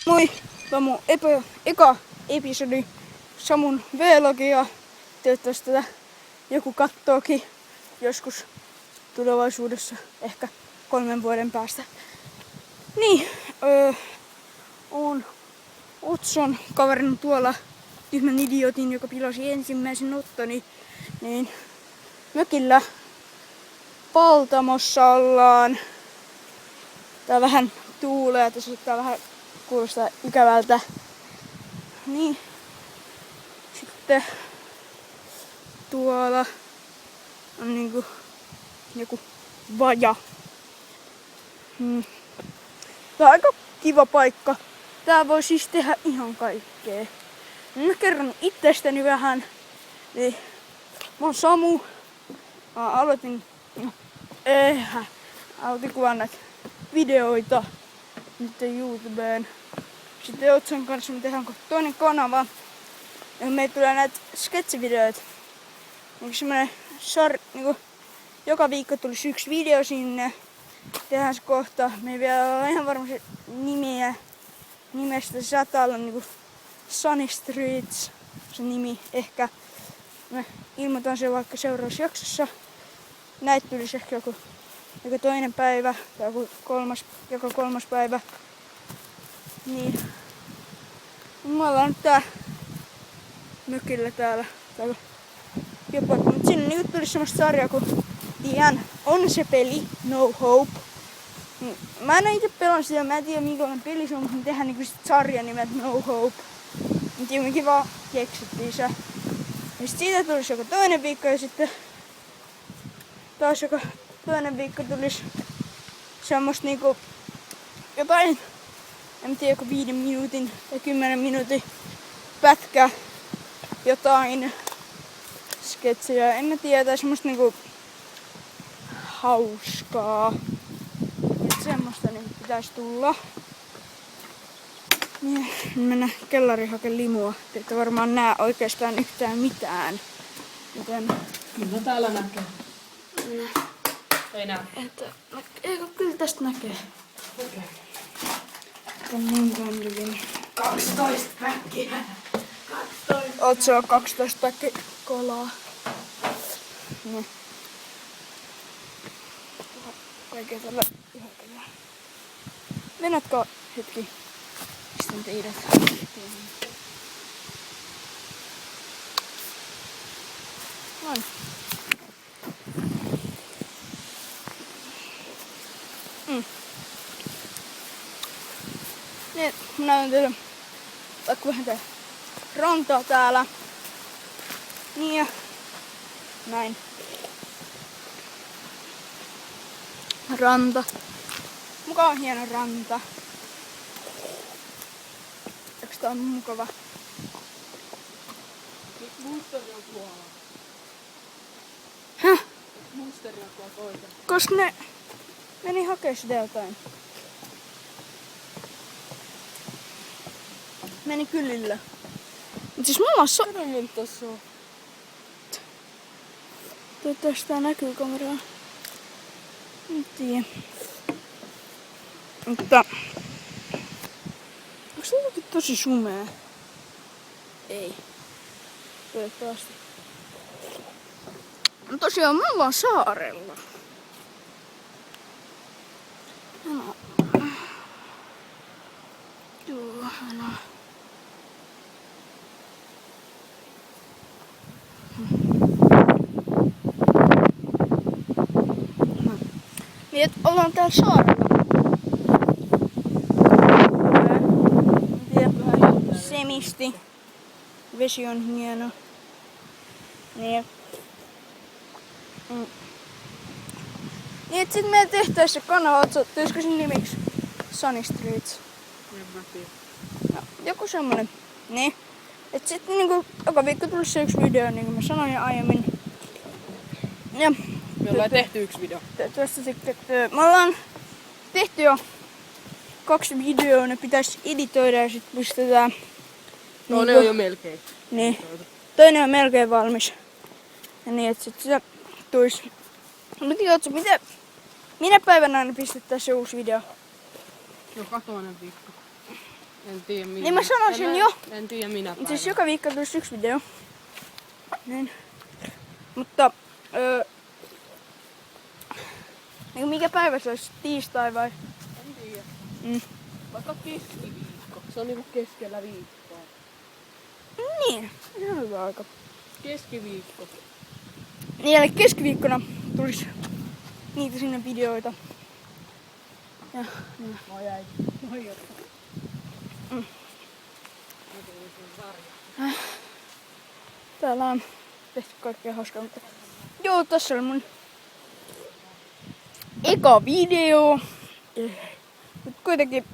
Moi! Tämä on mun eka episodi Samun vlogia. Toivottavasti tätä joku kattookin joskus tulevaisuudessa, ehkä 3 vuoden päästä. Niin, oon Otson kaverin tuolla tyhmän idiotin, joka pilasi ensimmäisen ottoni, niin mökillä Paltamossa ollaan. Tää vähän tuulee, tässä tää vähän kuulostaa ikävältä. Niin. Sitten tuolla on niinku joku vaja. Tää on aika kiva paikka. Tää voi siis tehdä ihan kaikkea. Mä kerron itsestäni vähän. Eli mä oon Samu. Mä aloitin kuvaa näitä videoita nyt YouTubeen. Sitten Otson kanssa me tehdään toinen kanava. Ja meille tulee näitä sketsivideoita. Niinku joka viikko tulisi 1 video sinne. Tehdään se kohta. Me ei vielä ole ihan varmasti nimestä. Se saattaa olla niinku Sunny Streets se nimi ehkä. Mä ilmoitan sen vaikka seuraavassa jaksossa. Näitä tulisi ehkä joku toinen päivä tai joka kolmas päivä. Niin. Me ollaan nyt tää mökillä täällä. Mut sinne niinku tulisi semmoista sarjaa kun Tian on se peli No Hope. Mä en oo ite pelannut sitä, mä en tiedä minkälainen peli se on, mutta me tehdään niinku sit sarja nimeltä No Hope. Mut jotenkin vaan keksittiin se. Ja sit siitä tulisi joka toinen viikko ja sitten taas joka toinen viikko tulisi semmoista niinku jotain, en tiedä, joku 5 minuutin tai 10 minuutin pätkä jotain sketsejä, en mä tiedä, semmoista niinku hauskaa. Et semmoista niinku pitäis tulla. Niin, mennään kellariin hakemaan limua. Te ette varmaan näe oikeastaan yhtään mitään. Joten kyllä täällä näkee. Ei näe. Eikö kyllä tästä näkee? Okei. On niin kandivin. 12 päkkiä. 12. Otso 12 päkki kolaa. No. Kaikkea tällä yhdellä. Venätkö hetki? Pistän teidät. Noin. Niin, mä näytän teille vaikka vähän tää rantaa täällä. Niin ja näin. Ranta. Mukava hieno ranta. Eiks tää on mukava? Monsteri on tuolla. Häh? Monsteri on tuolla toisella. Koska ne meni hakee sitä jotain. Meni kylillä. Mut siis mulla on Kato mun tossa on. Toivottavasti tää näkyy kameraa. En tiedä. Mutta onks tää jotenkin tosi sumea? Ei. Toivottavasti. No tosiaan me ollaan saarella. No. Tuohana. Niin, et ollaan täällä saarella. Vähän semisti. Vesi on hieno. Niin. Niin, et sit meidän tehtäessä kanava, otsottuisiko sen nimiksi Sunny Streets? En mä tiedä. No, joku semmonen. Niin. Et sit niinku joka viikko tulisi se 1 video, niin kuin mä sanoin jo aiemmin. Ja Me ollaan tehty 1 video. Toista sitten, me ollaan tehty jo 2 videoa, ne pitäis editoida ja sit pistetään. No ne on jo melkein. Niin. Toinen on melkein valmis. Ja niin, et sit sitä tuis. Mut Otso, minä päivänä aina pistettäis se uusi video? Joka toinen viikko. En tiedä minä. Niin mä sanoisin jo. En tiedä minä päivänä. Siis joka viikko tulisi yksi video. Niin. Mutta niin mikä päivä se olisi? Tiistai vai? En tiedä. Mm. Vaikka keskiviikko. Se on niinku keskellä viikkoa. Niin, ihan hyvä aika. Keskiviikko. Niin eli keskiviikkona tulisi niitä sinne videoita. Ja, Moi äiti. Moi Jotto. Mm. Mä tulin sun sarja. Täällä on tehty kaikkea hauskaa, mutta joo, tässä oli mun eka video. Mut kuitenkin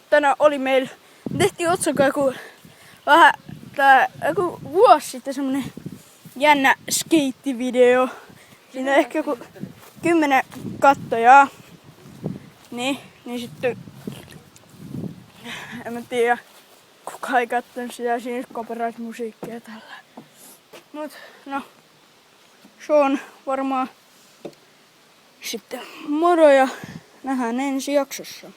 tänään oli meillä, tehtiin otsakaan joku vähän, joku vuosi sitten semmonen jännä skeittivideo. Siinä ehkä joku 10 kattojaa. Niin sitten en mä tiedä, kuka ei kattonut sitä, siinä copyright-musiikkia tällä. Mut no, se on varmaan sitten moro ja nähdään ensi jaksossa.